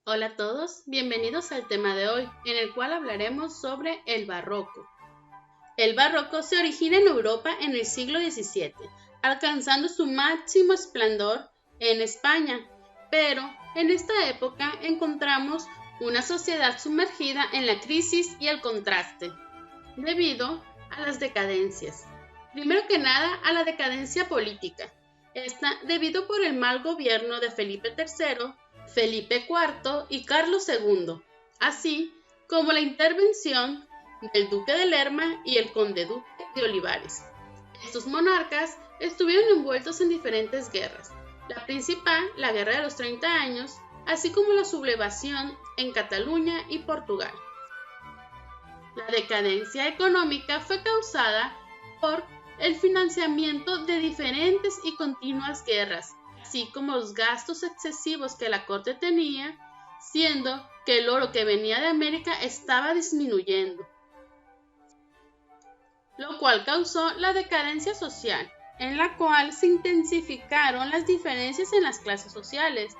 Hola a todos, bienvenidos al tema de hoy, en el cual hablaremos sobre el barroco. El barroco se origina en Europa en el siglo XVII, alcanzando su máximo esplendor en España, pero en esta época encontramos una sociedad sumergida en la crisis y el contraste, debido a las decadencias. Primero que nada, a la decadencia política. Esta debido por el mal gobierno de Felipe III, Felipe IV y Carlos II, así como la intervención del duque de Lerma y el conde duque de Olivares. Estos monarcas estuvieron envueltos en diferentes guerras, la principal, la Guerra de los 30 años, así como la sublevación en Cataluña y Portugal. La decadencia económica fue causada por el financiamiento de diferentes y continuas guerras, así como los gastos excesivos que la corte tenía, siendo que el oro que venía de América estaba disminuyendo, lo cual causó la decadencia social, en la cual se intensificaron las diferencias en las clases sociales.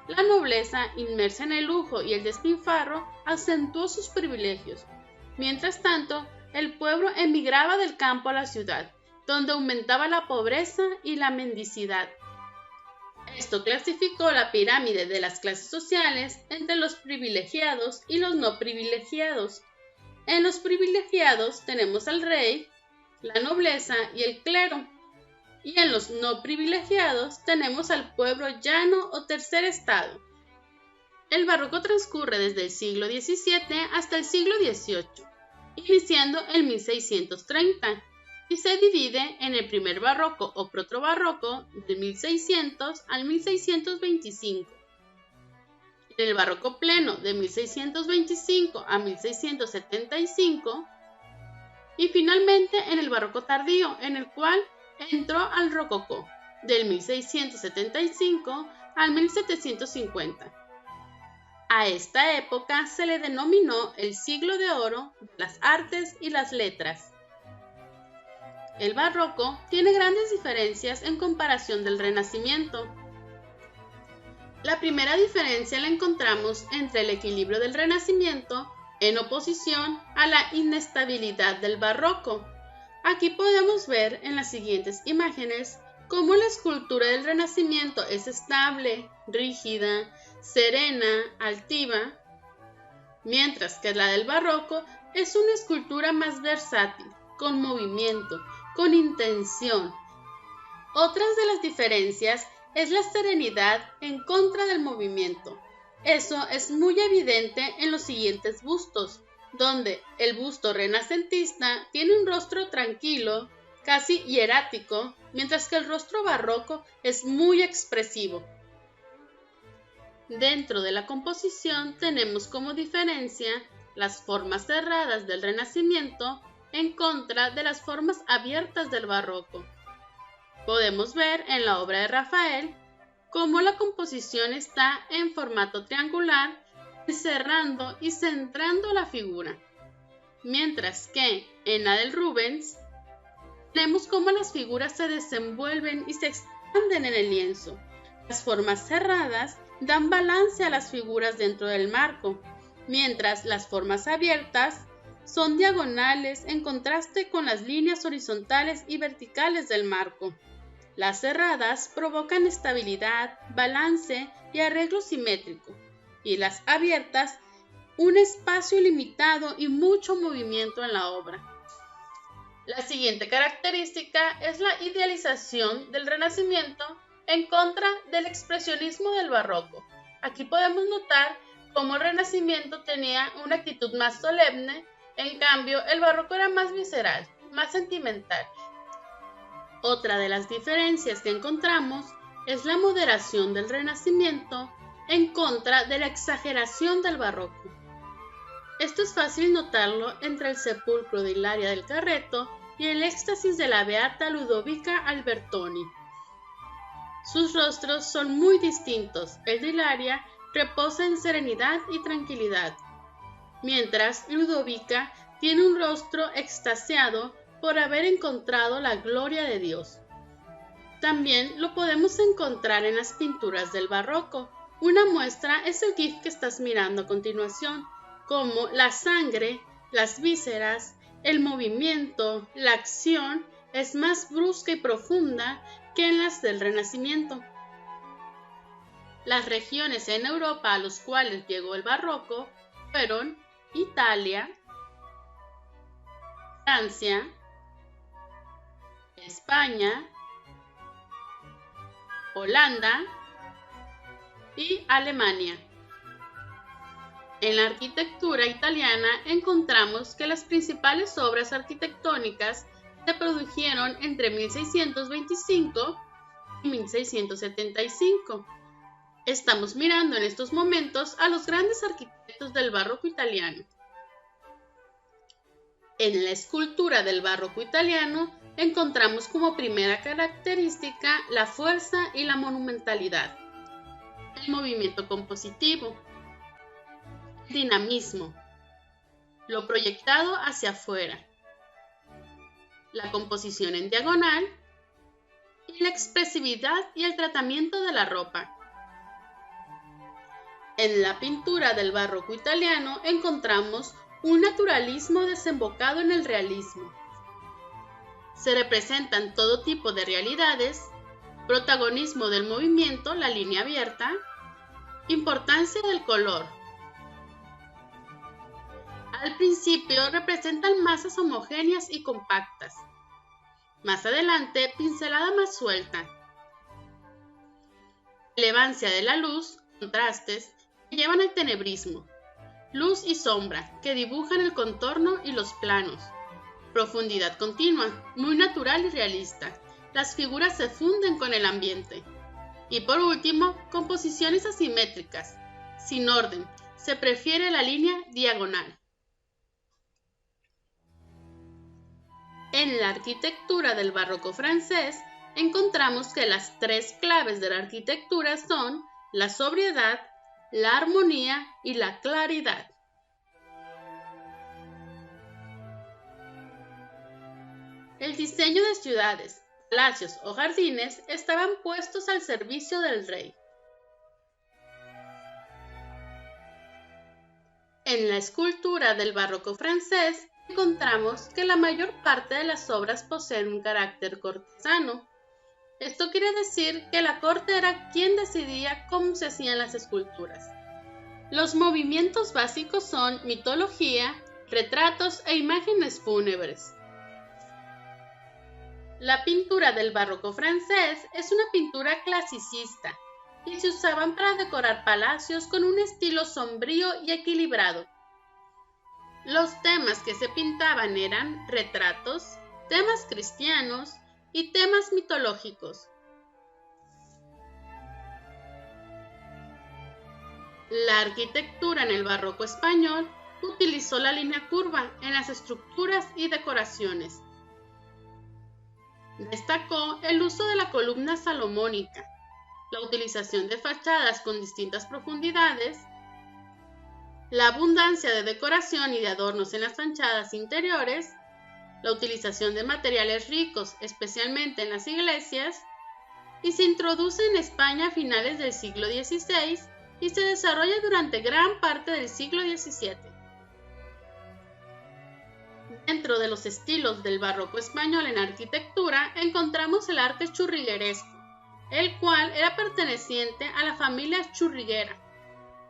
La nobleza, inmersa en el lujo y el despilfarro, acentuó sus privilegios. Mientras tanto, el pueblo emigraba del campo a la ciudad, donde aumentaba la pobreza y la mendicidad. Esto clasificó la pirámide de las clases sociales entre los privilegiados y los no privilegiados. En los privilegiados tenemos al rey, la nobleza y el clero, y en los no privilegiados tenemos al pueblo llano o tercer estado. El barroco transcurre desde el siglo XVII hasta el siglo XVIII, iniciando en 1630, y se divide en el primer barroco o protobarroco de 1600 al 1625, en el barroco pleno de 1625 a 1675 y finalmente en el barroco tardío, en el cual entró al rococó del 1675 al 1750. A esta época se le denominó el siglo de oro de las artes y las letras. El barroco tiene grandes diferencias en comparación del Renacimiento. La primera diferencia la encontramos entre el equilibrio del Renacimiento en oposición a la inestabilidad del barroco. Aquí podemos ver en las siguientes imágenes cómo la escultura del Renacimiento es estable, rígida, serena, altiva, mientras que la del barroco es una escultura más versátil, con movimiento, con intención. Otras de las diferencias es la serenidad en contra del movimiento. Eso es muy evidente en los siguientes bustos, donde el busto renacentista tiene un rostro tranquilo, casi hierático, mientras que el rostro barroco es muy expresivo. Dentro de la composición tenemos como diferencia las formas cerradas del Renacimiento en contra de las formas abiertas del barroco. Podemos ver en la obra de Rafael cómo la composición está en formato triangular, encerrando y centrando la figura, mientras que en la del Rubens vemos cómo las figuras se desenvuelven y se expanden en el lienzo. Las formas cerradas dan balance a las figuras dentro del marco, mientras las formas abiertas son diagonales en contraste con las líneas horizontales y verticales del marco. Las cerradas provocan estabilidad, balance y arreglo simétrico, y las abiertas un espacio ilimitado y mucho movimiento en la obra. La siguiente característica es la idealización del Renacimiento en contra del expresionismo del barroco. Aquí podemos notar cómo el Renacimiento tenía una actitud más solemne, en cambio el barroco era más visceral, más sentimental. Otra de las diferencias que encontramos es la moderación del Renacimiento en contra de la exageración del barroco. Esto es fácil notarlo entre el sepulcro de Hilaria del Carreto y el éxtasis de la beata Ludovica Albertoni. Sus rostros son muy distintos. El de Hilaria reposa en serenidad y tranquilidad, mientras Ludovica tiene un rostro extasiado por haber encontrado la gloria de Dios. También lo podemos encontrar en las pinturas del barroco, Una muestra es el GIF que estás mirando a continuación, como la sangre, las vísceras, el movimiento, la acción es más brusca y profunda que en las del Renacimiento. Las regiones en Europa a las cuales llegó el barroco fueron Italia, Francia, España, Holanda y Alemania. En la arquitectura italiana encontramos que las principales obras arquitectónicas se produjeron entre 1625 y 1675. Estamos mirando en estos momentos a los grandes arquitectos del barroco italiano. En la escultura del barroco italiano encontramos como primera característica la fuerza y la monumentalidad, el movimiento compositivo, el dinamismo, lo proyectado hacia afuera, la composición en diagonal y la expresividad y el tratamiento de la ropa. En la pintura del barroco italiano encontramos un naturalismo desembocado en el realismo. Se representan todo tipo de realidades, protagonismo del movimiento, la línea abierta, importancia del color. Al principio representan masas homogéneas y compactas. Más adelante, pincelada más suelta. Relevancia de la luz, contrastes, que llevan al tenebrismo. Luz y sombra, que dibujan el contorno y los planos. Profundidad continua, muy natural y realista. Las figuras se funden con el ambiente. Y por último, composiciones asimétricas, sin orden. Se prefiere la línea diagonal. En la arquitectura del barroco francés, encontramos que las tres claves de la arquitectura son la sobriedad, la armonía y la claridad. El diseño de ciudades, palacios o jardines estaban puestos al servicio del rey. En la escultura del barroco francés encontramos que la mayor parte de las obras poseen un carácter cortesano. Esto quiere decir que la corte era quien decidía cómo se hacían las esculturas. Los movimientos básicos son mitología, retratos e imágenes fúnebres. La pintura del barroco francés es una pintura clasicista y se usaban para decorar palacios con un estilo sombrío y equilibrado. Los temas que se pintaban eran retratos, temas cristianos y temas mitológicos. La arquitectura en el barroco español utilizó la línea curva en las estructuras y decoraciones. Destacó el uso de la columna salomónica, la utilización de fachadas con distintas profundidades, la abundancia de decoración y de adornos en las fachadas interiores, la utilización de materiales ricos, especialmente en las iglesias, y se introduce en España a finales del siglo XVI y se desarrolla durante gran parte del siglo XVII. Dentro de los estilos del barroco español en arquitectura encontramos el arte churrigueresco, el cual era perteneciente a la familia churriguera,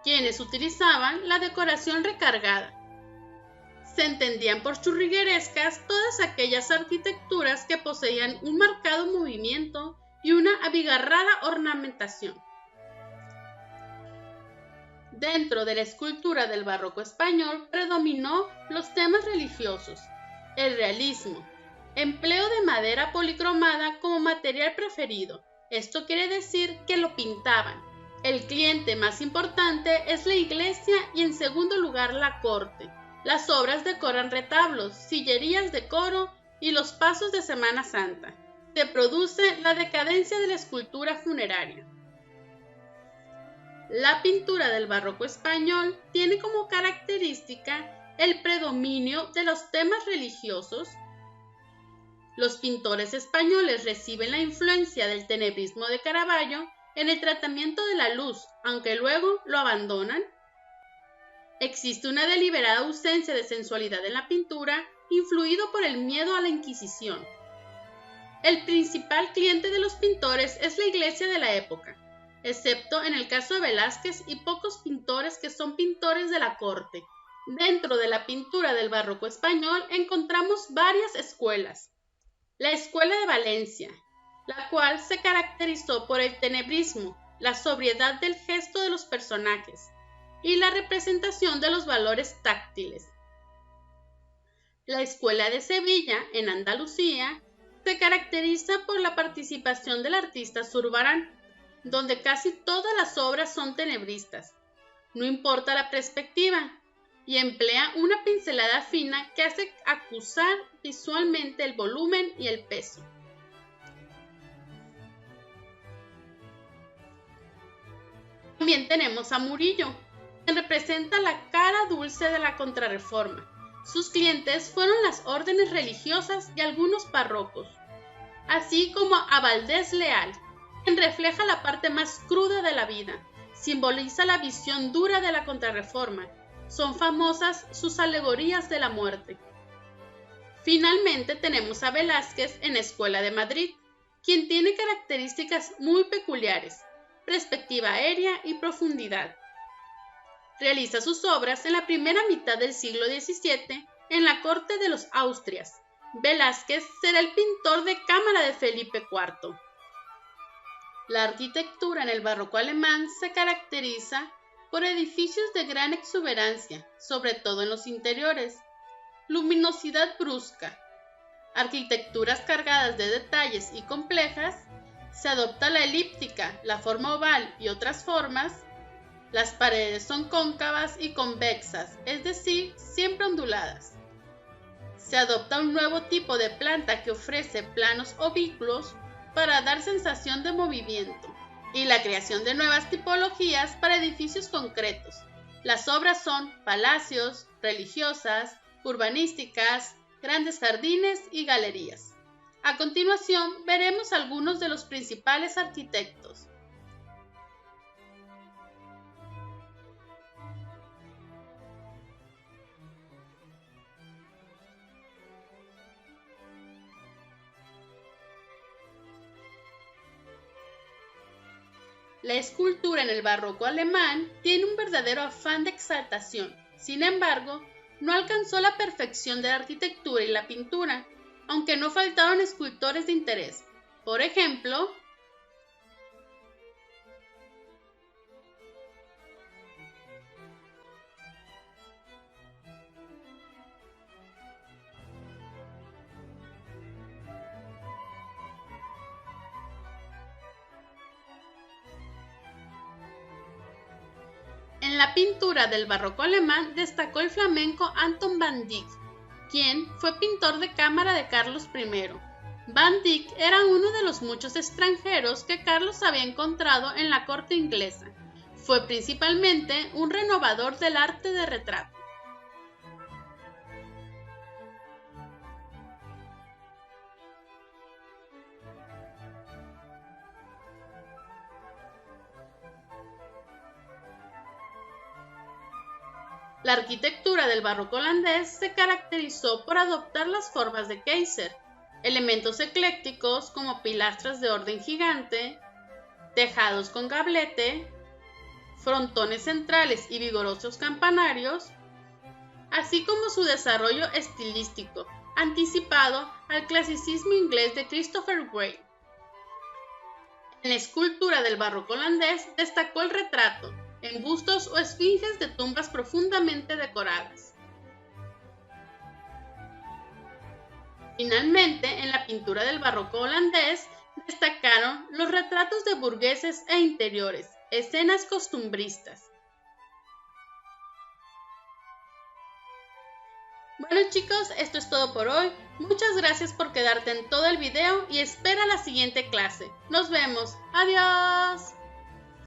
quienes utilizaban la decoración recargada. Se entendían por churriguerescas todas aquellas arquitecturas que poseían un marcado movimiento y una abigarrada ornamentación. Dentro de la escultura del barroco español predominó los temas religiosos, el realismo, empleo de madera policromada como material preferido. Esto quiere decir que lo pintaban. El cliente más importante es la iglesia y en segundo lugar la corte. Las obras decoran retablos, sillerías de coro y los pasos de Semana Santa. Se produce la decadencia de la escultura funeraria. La pintura del barroco español tiene como característica el predominio de los temas religiosos. Los pintores españoles reciben la influencia del tenebrismo de Caravaggio en el tratamiento de la luz, aunque luego lo abandonan. Existe una deliberada ausencia de sensualidad en la pintura, influido por el miedo a la Inquisición. El principal cliente de los pintores es la iglesia de la época, excepto en el caso de Velázquez y pocos pintores que son pintores de la corte. Dentro de la pintura del barroco español encontramos varias escuelas. La Escuela de Valencia, la cual se caracterizó por el tenebrismo, la sobriedad del gesto de los personajes y la representación de los valores táctiles. La Escuela de Sevilla, en Andalucía, se caracteriza por la participación del artista Zurbarán, donde casi todas las obras son tenebristas, no importa la perspectiva, y emplea una pincelada fina que hace acusar visualmente el volumen y el peso. También tenemos a Murillo, quien representa la cara dulce de la Contrarreforma. Sus clientes fueron las órdenes religiosas y algunos párrocos, así como a Valdés Leal, quien refleja la parte más cruda de la vida, simboliza la visión dura de la Contrarreforma. Son famosas sus alegorías de la muerte. Finalmente tenemos a Velázquez en Escuela de Madrid, quien tiene características muy peculiares, perspectiva aérea y profundidad. Realiza sus obras en la primera mitad del siglo XVII en la corte de los Austrias. Velázquez será el pintor de cámara de Felipe IV. La arquitectura en el barroco alemán se caracteriza por edificios de gran exuberancia, sobre todo en los interiores, luminosidad brusca, arquitecturas cargadas de detalles y complejas. Se adopta la elíptica, la forma oval y otras formas. Las paredes son cóncavas y convexas, es decir, siempre onduladas. Se adopta un nuevo tipo de planta que ofrece planos oblicuos para dar sensación de movimiento, y la creación de nuevas tipologías para edificios concretos. Las obras son palacios, religiosas, urbanísticas, grandes jardines y galerías. A continuación veremos algunos de los principales arquitectos. La escultura en el barroco alemán tiene un verdadero afán de exaltación. Sin embargo, no alcanzó la perfección de la arquitectura y la pintura, aunque no faltaron escultores de interés. Por ejemplo, en la pintura del barroco alemán destacó el flamenco Anton van Dyck, quien fue pintor de cámara de Carlos I. Van Dyck era uno de los muchos extranjeros que Carlos había encontrado en la corte inglesa. Fue principalmente un renovador del arte de retrato. La arquitectura del barroco holandés se caracterizó por adoptar las formas de Keyser, elementos eclécticos como pilastras de orden gigante, tejados con gablete, frontones centrales y vigorosos campanarios, así como su desarrollo estilístico, anticipado al clasicismo inglés de Christopher Wren. En la escultura del barroco holandés destacó el retrato, en bustos o esfinges de tumbas profundamente decoradas. Finalmente, en la pintura del barroco holandés destacaron los retratos de burgueses e interiores, escenas costumbristas. Bueno chicos, esto es todo por hoy. Muchas gracias por quedarte en todo el video y espera la siguiente clase. Nos vemos. ¡Adiós!